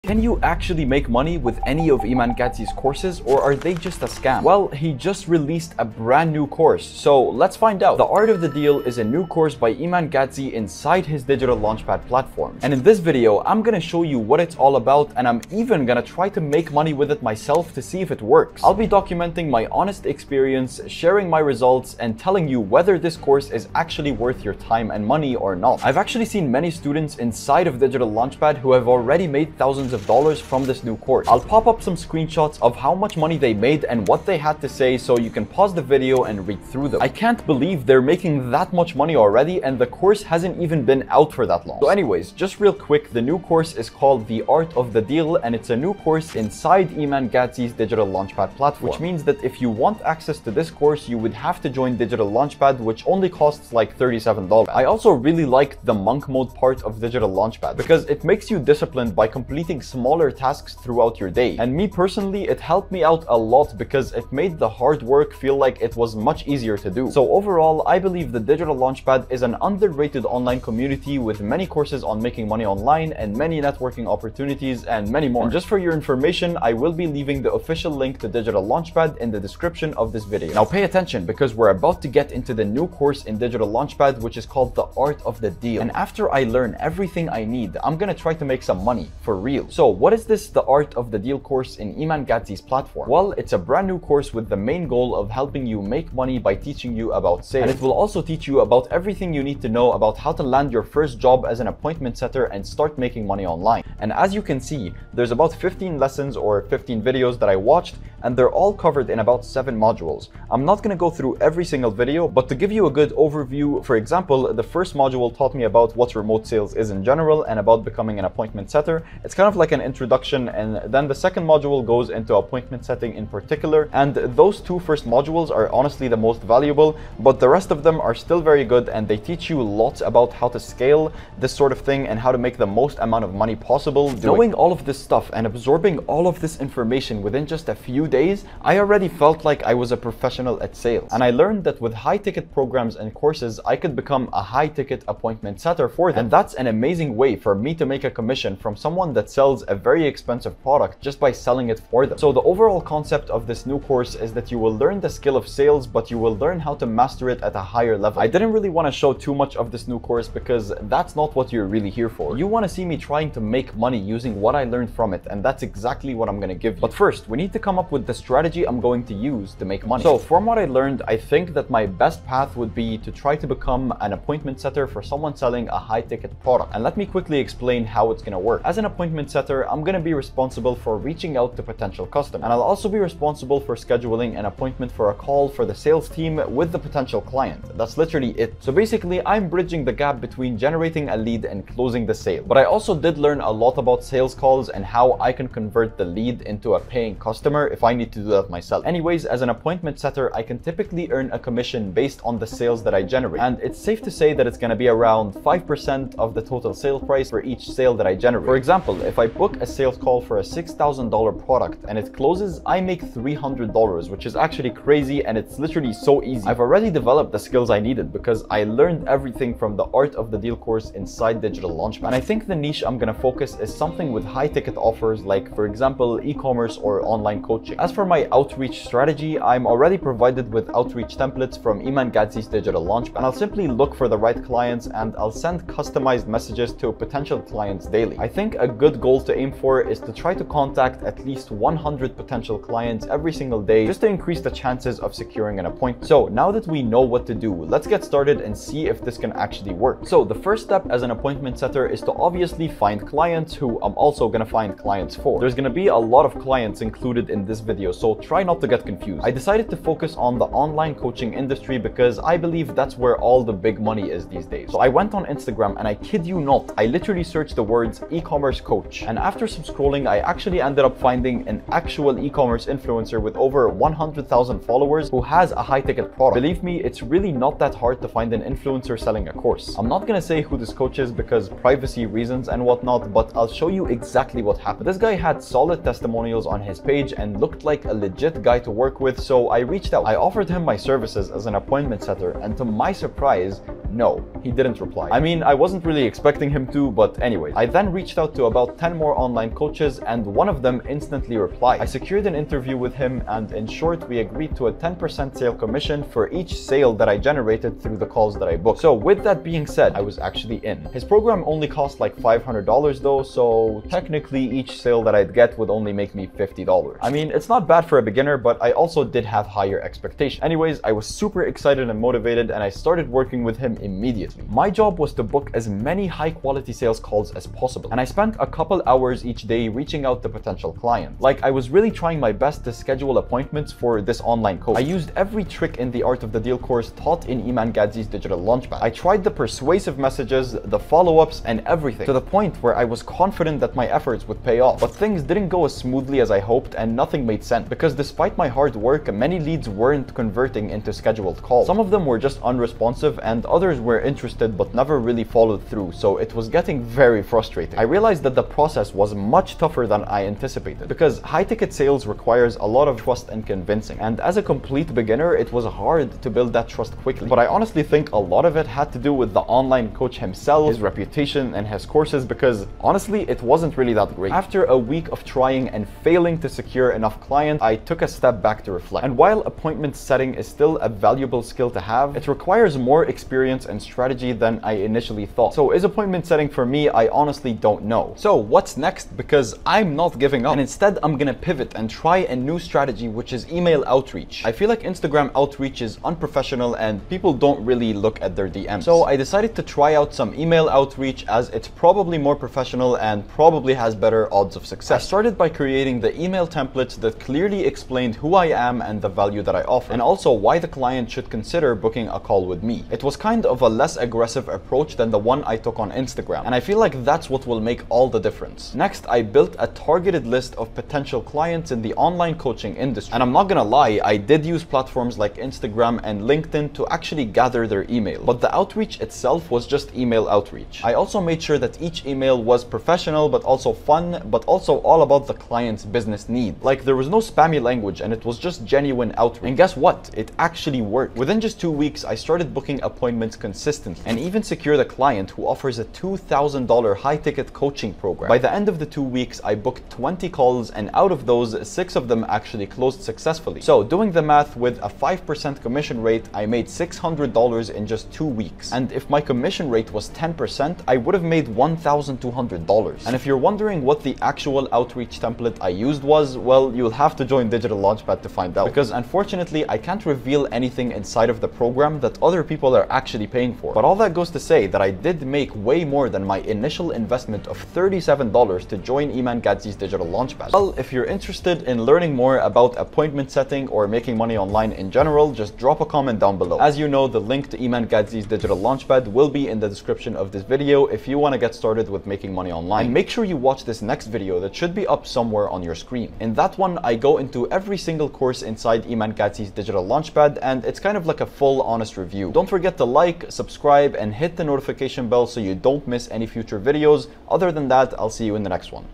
Can you actually make money with any of Iman Gadzhi's courses, or are they just a scam? Well, he just released a brand new course, so let's find out. The Art of the Deal is a new course by Iman Gadzhi inside his digital Launchpad platform. And in this video, I'm gonna show you what it's all about, and I'm even gonna try to make money with it myself to see if it works. I'll be documenting my honest experience, sharing my results, and telling you whether this course is actually worth your time and money or not. I've actually seen many students inside of digital Launchpad who have already made thousands of dollars from this new course. I'll pop up some screenshots of how much money they made and what they had to say, so you can pause the video and read through them. I can't believe they're making that much money already, and the course hasn't even been out for that long. So anyways, just real quick, the new course is called The Art of the Deal, and it's a new course inside Iman Gadzhi's digital Launchpad platform, which means that if you want access to this course, you would have to join digital Launchpad, which only costs like $37. I also really liked the monk mode part of digital Launchpad because it makes you disciplined by completing smaller tasks throughout your day. And me personally, it helped me out a lot because it made the hard work feel like it was much easier to do. So overall, I believe the digital Launchpad is an underrated online community with many courses on making money online and many networking opportunities and many more. And just for your information, I will be leaving the official link to digital Launchpad in the description of this video. Now pay attention, because we're about to get into the new course in digital Launchpad, which is called The Art of the Deal. And after I learn everything I need, I'm gonna try to make some money for real. So what is this The Art of the Deal course in Iman Gadzhi's platform? Well, it's a brand new course with the main goal of helping you make money by teaching you about sales. And it will also teach you about everything you need to know about how to land your first job as an appointment setter and start making money online. And as you can see, there's about 15 lessons or 15 videos that I watched, and they're all covered in about 7 modules. I'm not gonna go through every single video, but to give you a good overview, for example, the first module taught me about what remote sales is in general and about becoming an appointment setter. It's kind of like an introduction, and then the second module goes into appointment setting in particular, and those 2 first modules are honestly the most valuable, but the rest of them are still very good, and they teach you lots about how to scale this sort of thing and how to make the most amount of money possible. Knowing all of this stuff and absorbing all of this information within just a few days, I already felt like I was a professional at sales. And I learned that with high-ticket programs and courses, I could become a high-ticket appointment setter for them. And that's an amazing way for me to make a commission from someone that sells a very expensive product just by selling it for them. So the overall concept of this new course is that you will learn the skill of sales, but you will learn how to master it at a higher level. I didn't really want to show too much of this new course because that's not what you're really here for. You want to see me trying to make money using what I learned from it, and that's exactly what I'm going to give you. But first, we need to come up with the strategy I'm going to use to make money. So from what I learned, I think that my best path would be to try to become an appointment setter for someone selling a high-ticket product. And let me quickly explain how it's going to work. As an appointment setter, I'm going to be responsible for reaching out to potential customers, and I'll also be responsible for scheduling an appointment for a call for the sales team with the potential client. That's literally it. So basically, I'm bridging the gap between generating a lead and closing the sale. But I also did learn a lot about sales calls and how I can convert the lead into a paying customer if I need to do that myself. Anyways, as an appointment setter, I can typically earn a commission based on the sales that I generate. And it's safe to say that it's going to be around 5% of the total sale price for each sale that I generate. For example, if I book a sales call for a $6,000 product and it closes, I make $300, which is actually crazy, and it's literally so easy. I've already developed the skills I needed because I learned everything from the Art of the Deal course inside digital Launchpad. And I think the niche I'm going to focus is something with high ticket offers, like for example, e-commerce or online coaching. As for my outreach strategy, I'm already provided with outreach templates from Iman Gadzhi's digital Launchpad, and I'll simply look for the right clients and I'll send customized messages to potential clients daily. I think a good goal to aim for is to try to contact at least 100 potential clients every single day, just to increase the chances of securing an appointment. So now that we know what to do, let's get started and see if this can actually work. So the first step as an appointment setter is to obviously find clients who I'm also going to find clients for. There's going to be a lot of clients included in this video, so try not to get confused. I decided to focus on the online coaching industry because I believe that's where all the big money is these days. So I went on Instagram, and I kid you not, I literally searched the words e-commerce coach, and after some scrolling, I actually ended up finding an actual e-commerce influencer with over 100,000 followers who has a high-ticket product. Believe me, it's really not that hard to find an influencer selling a course. I'm not gonna say who this coach is because privacy reasons and whatnot, but I'll show you exactly what happened. This guy had solid testimonials on his page and looked looked like a legit guy to work with, so I reached out. I offered him my services as an appointment setter, and to my surprise, no, he didn't reply. I mean, I wasn't really expecting him to, but anyway. I then reached out to about 10 more online coaches, and one of them instantly replied. I secured an interview with him, and in short, we agreed to a 10% sale commission for each sale that I generated through the calls that I booked. So with that being said, I was actually in. His program only cost like $500 though, so technically each sale that I'd get would only make me $50. I mean, it's not bad for a beginner, but I also did have higher expectations. Anyways, I was super excited and motivated, and I started working with him immediately. My job was to book as many high quality sales calls as possible, and I spent a couple hours each day reaching out to potential clients. Like, I was really trying my best to schedule appointments for this online coach. I used every trick in the Art of the Deal course taught in Iman Gadzhi's digital launchpad. I tried the persuasive messages, the follow-ups, and everything, to the point where I was confident that my efforts would pay off. But things didn't go as smoothly as I hoped, and nothing made sense, because despite my hard work, many leads weren't converting into scheduled calls. Some of them were just unresponsive, and others were interested but never really followed through, so it was getting very frustrating. I realized that the process was much tougher than I anticipated, because high-ticket sales requires a lot of trust and convincing, and as a complete beginner, it was hard to build that trust quickly. But I honestly think a lot of it had to do with the online coach himself, his reputation, and his courses, because honestly, it wasn't really that great. After a week of trying and failing to secure enough clients, I took a step back to reflect. And while appointment setting is still a valuable skill to have, it requires more experience and strategy than I initially thought. So is appointment setting for me? I honestly don't know. So what's next? Because I'm not giving up, and instead I'm gonna pivot and try a new strategy, which is email outreach. I feel like Instagram outreach is unprofessional and people don't really look at their DMs. So I decided to try out some email outreach, as it's probably more professional and probably has better odds of success. I started by creating the email templates that clearly explained who I am and the value that I offer, and also why the client should consider booking a call with me. It was kind of a less aggressive approach than the one I took on Instagram, and I feel like that's what will make all the difference. Next, I built a targeted list of potential clients in the online coaching industry. And I'm not gonna lie, I did use platforms like Instagram and LinkedIn to actually gather their email, but the outreach itself was just email outreach. I also made sure that each email was professional but also fun, but also all about the client's business need. Like, there was no spammy language, and it was just genuine outreach. And guess what? It actually worked. Within just 2 weeks, I started booking appointments consistently, and even secured a client who offers a $2,000 high-ticket coaching program. By the end of the 2 weeks, I booked 20 calls, and out of those, 6 of them actually closed successfully. So doing the math, with a 5% commission rate, I made $600 in just 2 weeks. And if my commission rate was 10%, I would have made $1,200. And if you're wondering what the actual outreach template I used was, well, you'll have to join Digital Launchpad to find out, because unfortunately, I can't reveal anything inside of the program that other people are actually paying for. But all that goes to say that I did make way more than my initial investment of $37 to join Iman Gadzhi's Digital Launchpad. Well, if you're interested in learning more about appointment setting or making money online in general, just drop a comment down below. As you know, the link to Iman Gadzhi's Digital Launchpad will be in the description of this video if you want to get started with making money online. And make sure you watch this next video that should be up somewhere on your screen. In that one, I go into every single course inside Iman Gadzhi's Digital Launchpad, and it's kind of like a full honest review. Don't forget to like, subscribe, and hit the notification bell so you don't miss any future videos. Other than that, I'll see you in the next one.